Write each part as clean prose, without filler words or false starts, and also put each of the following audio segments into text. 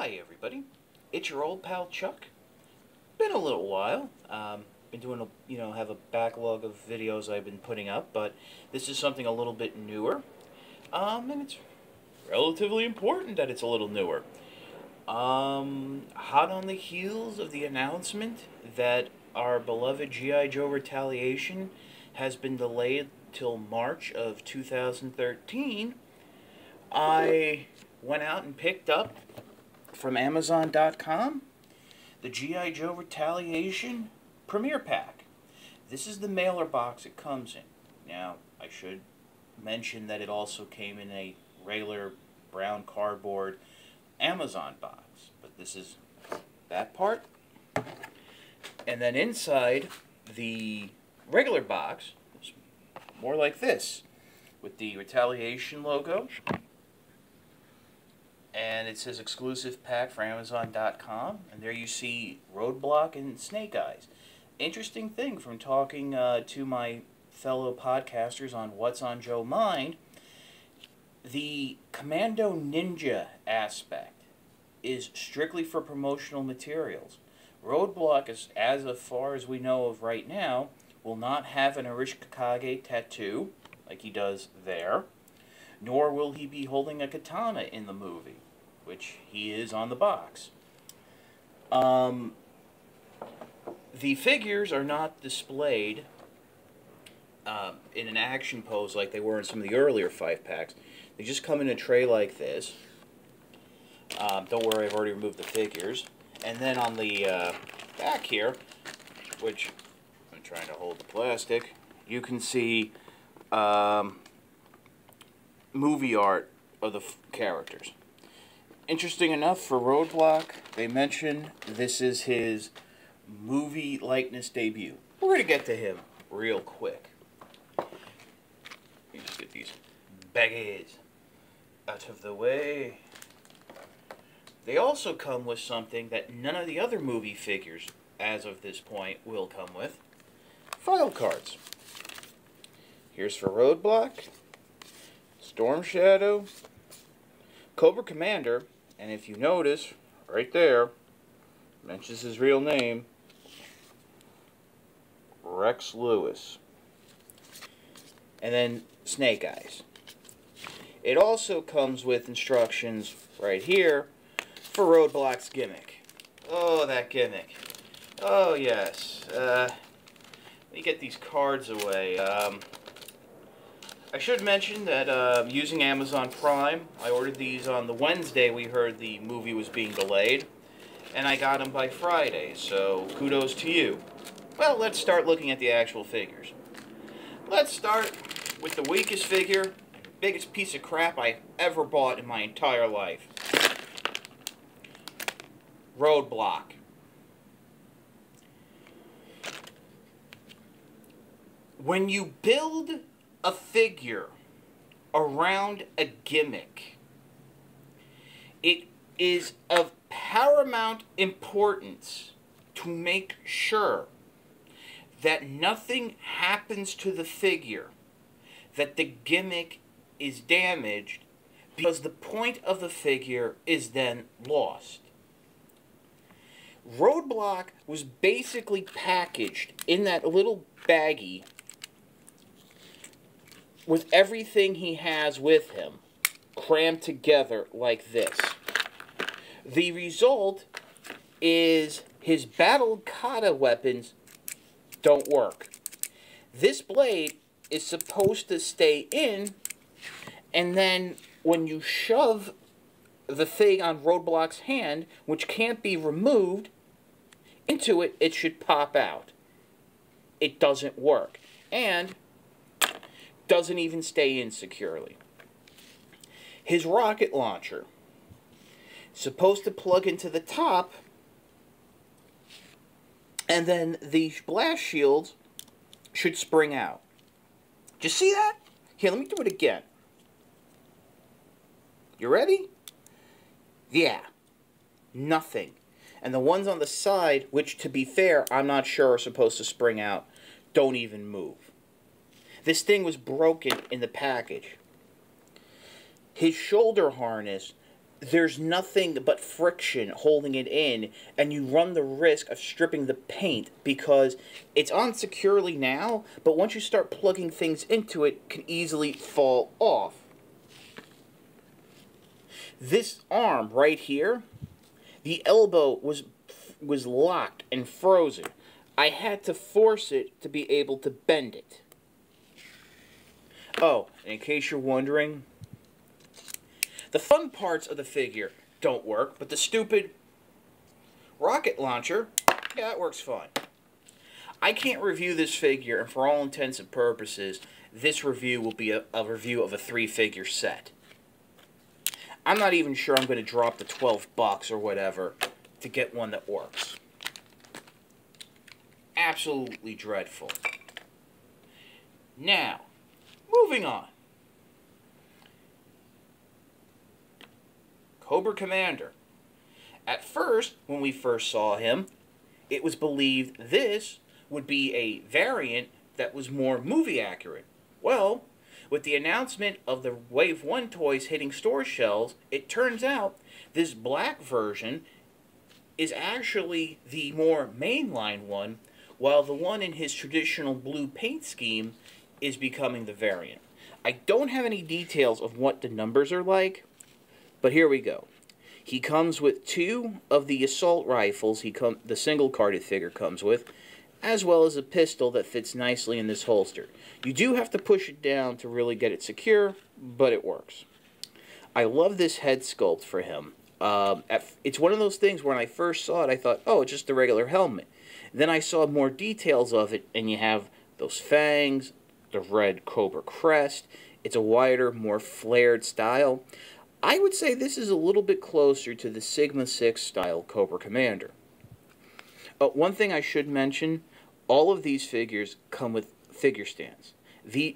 Hi everybody, it's your old pal Chuck. Been a little while. Been doing have a backlog of videos I've been putting up, but this is something a little bit newer. And it's relatively important that it's a little newer. Hot on the heels of the announcement that our beloved G.I. Joe Retaliation has been delayed till March of 2013, I went out and picked up from Amazon.com the G.I. Joe Retaliation Premiere Pack. This is the mailer box it comes in. Now, I should mention that it also came in a regular brown cardboard Amazon box. But this is that part. And then inside the regular box, it's more like this, with the Retaliation logo. And it says exclusive pack for Amazon.com. And there you see Roadblock and Snake Eyes. Interesting thing from talking to my fellow podcasters on What's on Joe Mind, the Commando Ninja aspect is strictly for promotional materials. Roadblock, as far as we know of right now, will not have an Arishikage tattoo like he does there, nor will he be holding a katana in the movie, which he is on the box. The figures are not displayed in an action pose like they were in some of the earlier 5-packs. They just come in a tray like this. Don't worry, I've already removed the figures. And then on the back here, which I'm trying to hold the plastic, you can see movie art of the characters. Interesting enough, for Roadblock, they mention this is his movie likeness debut. We're going to get to him real quick. Let me just get these baggies out of the way. They also come with something that none of the other movie figures, as of this point, will come with. File cards. Here's for Roadblock, Storm Shadow, Cobra Commander, and if you notice, right there, mentions his real name, Rex Lewis. And then Snake Eyes. It also comes with instructions right here for Roadblock's gimmick. Oh, that gimmick. Oh, yes. Let me get these cards away. I should mention that using Amazon Prime, I ordered these on the Wednesday we heard the movie was being delayed, and I got them by Friday, so kudos to you. Well, let's start looking at the actual figures. Let's start with the weakest figure, biggest piece of crap I ever bought in my entire life. Roadblock. When you build a figure around a gimmick, it is of paramount importance to make sure that nothing happens to the figure, that the gimmick is damaged, because the point of the figure is then lost. Roadblock was basically packaged in that little baggie with everything he has with him crammed together like this. The result is his battle kata weapons don't work. This blade is supposed to stay in, and then when you shove the thing on Roadblock's hand, which can't be removed, into it, it should pop out. It doesn't work. And doesn't even stay in securely. His rocket launcher, supposed to plug into the top, and then the blast shields should spring out. Did you see that? Here, let me do it again. You ready? Yeah. Nothing. And the ones on the side, which, to be fair, I'm not sure are supposed to spring out, don't even move. This thing was broken in the package. His shoulder harness, there's nothing but friction holding it in, and you run the risk of stripping the paint because it's on securely now, but once you start plugging things into it, it can easily fall off. This arm right here, the elbow was locked and frozen. I had to force it to be able to bend it. Oh, and in case you're wondering, the fun parts of the figure don't work, but the stupid rocket launcher, yeah, it works fine. I can't review this figure, and for all intents and purposes, this review will be a review of a 3-figure set. I'm not even sure I'm going to drop the $12 or whatever to get one that works. Absolutely dreadful. Now, moving on. Cobra Commander. At first, when we first saw him, it was believed this would be a variant that was more movie accurate. Well, with the announcement of the Wave 1 toys hitting store shelves, it turns out this black version is actually the more mainline one, while the one in his traditional blue paint scheme is becoming the variant. I don't have any details of what the numbers are like, but here we go. He comes with 2 of the assault rifles the single-carded figure comes with, as well as a pistol that fits nicely in this holster. You do have to push it down to really get it secure, but it works. I love this head sculpt for him. It's one of those things when I first saw it, I thought, oh, it's just a regular helmet. Then I saw more details of it, and you have those fangs, the red Cobra crest. It's a wider, more flared style. I would say this is a little bit closer to the Sigma 6 style Cobra Commander. One thing I should mention, all of these figures come with figure stands.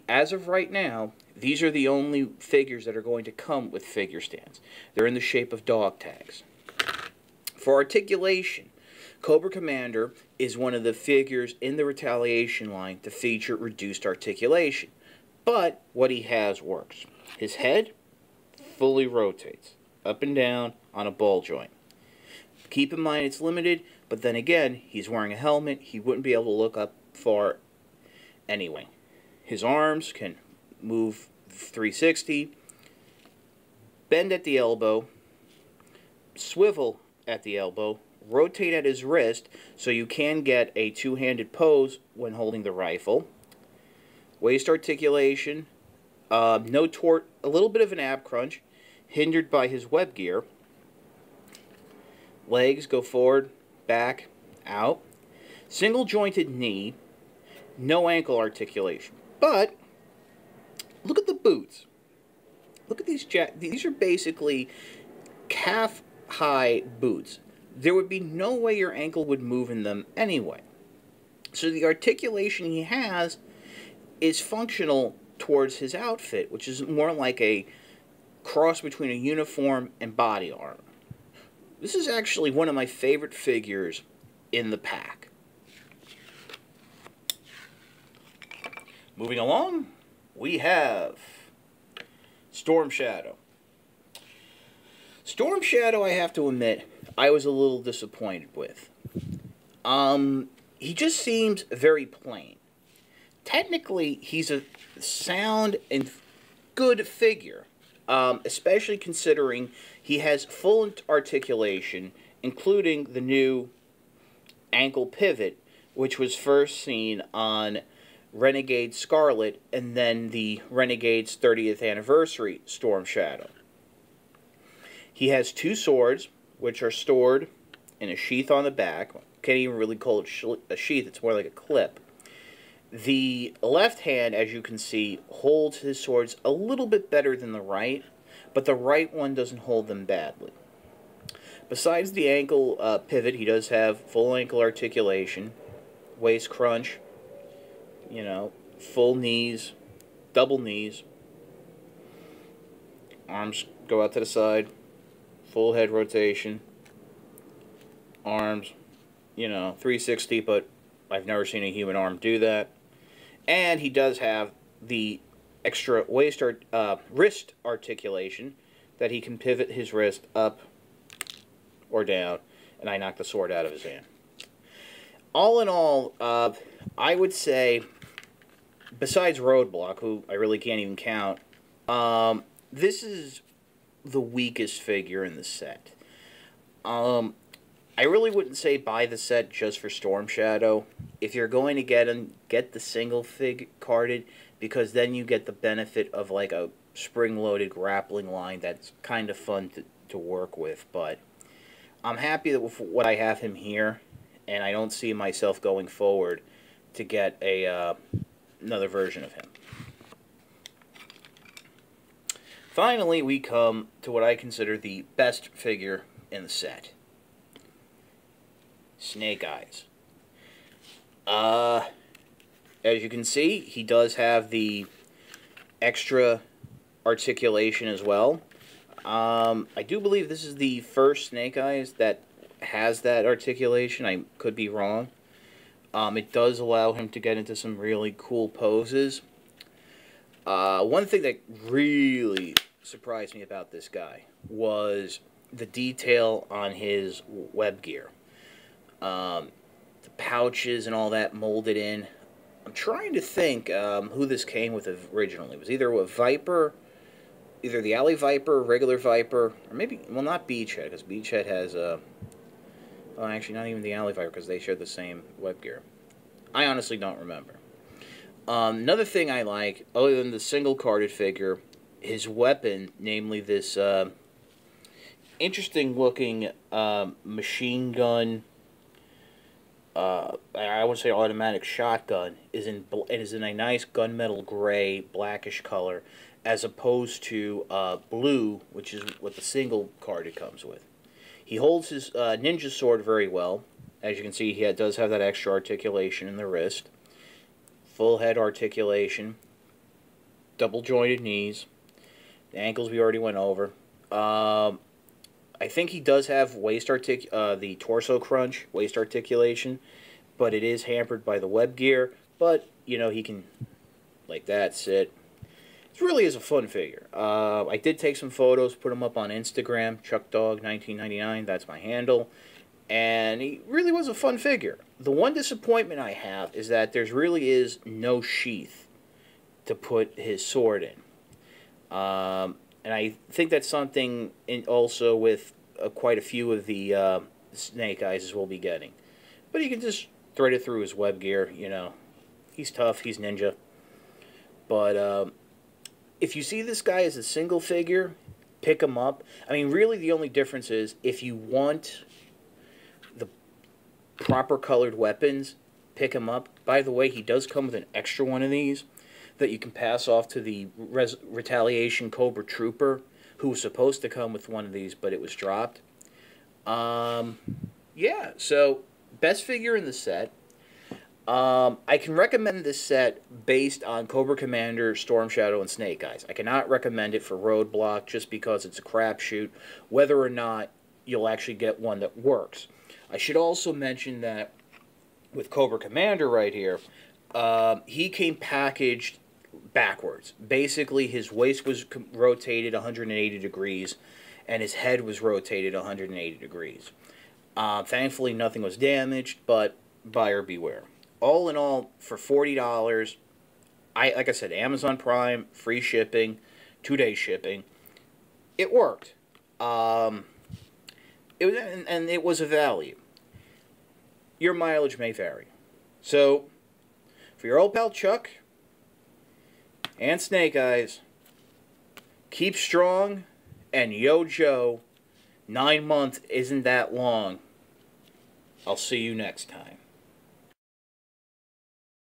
As of right now, these are the only figures that are going to come with figure stands. They're in the shape of dog tags. For articulation, Cobra Commander is one of the figures in the Retaliation line to feature reduced articulation. But what he has works. His head fully rotates up and down on a ball joint. Keep in mind it's limited, but then again, he's wearing a helmet. He wouldn't be able to look up far anyway. His arms can move 360, bend at the elbow, swivel at the elbow, rotate at his wrist so you can get a two-handed pose when holding the rifle. Waist articulation, no torque, a little bit of an ab crunch, hindered by his web gear. Legs go forward, back, out. Single jointed knee, no ankle articulation. But look at the boots. Look at these these are basically calf-high boots. There would be no way your ankle would move in them anyway. So the articulation he has is functional towards his outfit, which is more like a cross between a uniform and body armor. This is actually one of my favorite figures in the pack. Moving along, we have Storm Shadow. Storm Shadow, I have to admit, I was a little disappointed with. He just seems very plain. Technically, he's a sound and good figure, especially considering he has full articulation, including the new ankle pivot, which was first seen on Renegade Scarlet and then the Renegade's 30th anniversary Storm Shadow. He has 2 swords, which are stored in a sheath on the back. Can't even really call it a sheath, it's more like a clip. The left hand, as you can see, holds his swords a little bit better than the right, but the right one doesn't hold them badly. Besides the ankle pivot, he does have full ankle articulation, waist crunch, you know, full knees, double knees, arms go out to the side, full head rotation, arms, you know, 360, but I've never seen a human arm do that. And he does have the extra wrist articulation that he can pivot his wrist up or down, and I knock the sword out of his hand. All in all, I would say, besides Roadblock, who I really can't even count, this is the weakest figure in the set. I really wouldn't say buy the set just for Storm Shadow. If you're going to get him, get the single fig carded, because then you get the benefit of like a spring-loaded grappling line that's kind of fun to work with. But I'm happy that with what I have him here, and I don't see myself going forward to get a another version of him. Finally, we come to what I consider the best figure in the set. Snake Eyes. As you can see, he does have the extra articulation as well. I do believe this is the first Snake Eyes that has that articulation. I could be wrong. It does allow him to get into some really cool poses. One thing that really surprised me about this guy was the detail on his web gear. The pouches and all that molded in. I'm trying to think who this came with originally. It was either a Viper, either the Alley Viper, regular Viper, or maybe, well, not Beachhead, because Beachhead has a... well, actually, not even the Alley Viper, because they share the same web gear. I honestly don't remember. Another thing I like, other than the single-carded figure, his weapon, namely this interesting-looking machine gun, I would say automatic shotgun, is in a nice gunmetal gray, blackish color, as opposed to blue, which is what the single card it comes with. He holds his ninja sword very well. As you can see, he does have that extra articulation in the wrist. Full head articulation. Double jointed knees. The ankles we already went over. I think he does have the torso crunch, waist articulation, but it is hampered by the web gear. But, you know, he can, like that, sit. It really is a fun figure. I did take some photos, put them up on Instagram, ChuckDog1999, that's my handle. And he really was a fun figure. The one disappointment I have is that there really is no sheath to put his sword in. And I think that's something also with quite a few of the Snake Eyes we'll be getting. But he can just thread it through his web gear, you know. He's tough, he's ninja. But if you see this guy as a single figure, pick him up. I mean, really the only difference is if you want the proper colored weapons, pick him up. By the way, he does come with an extra one of these that you can pass off to the Retaliation Cobra Trooper, who was supposed to come with one of these, but it was dropped. Yeah, so best figure in the set. I can recommend this set based on Cobra Commander, Storm Shadow, and Snake Eyes. I cannot recommend it for Roadblock just because it's a crapshoot, whether or not you'll actually get one that works. I should also mention that with Cobra Commander right here, he came packaged backwards. Basically, his waist was rotated 180 degrees, and his head was rotated 180 degrees. Thankfully, nothing was damaged, but buyer beware. All in all, for $40, like I said, Amazon Prime, free shipping, 2-day shipping. It worked. And it was a value. Your mileage may vary. So, for your old pal Chuck and Snake Eyes, keep strong, and yo Joe, 9 months isn't that long. I'll see you next time.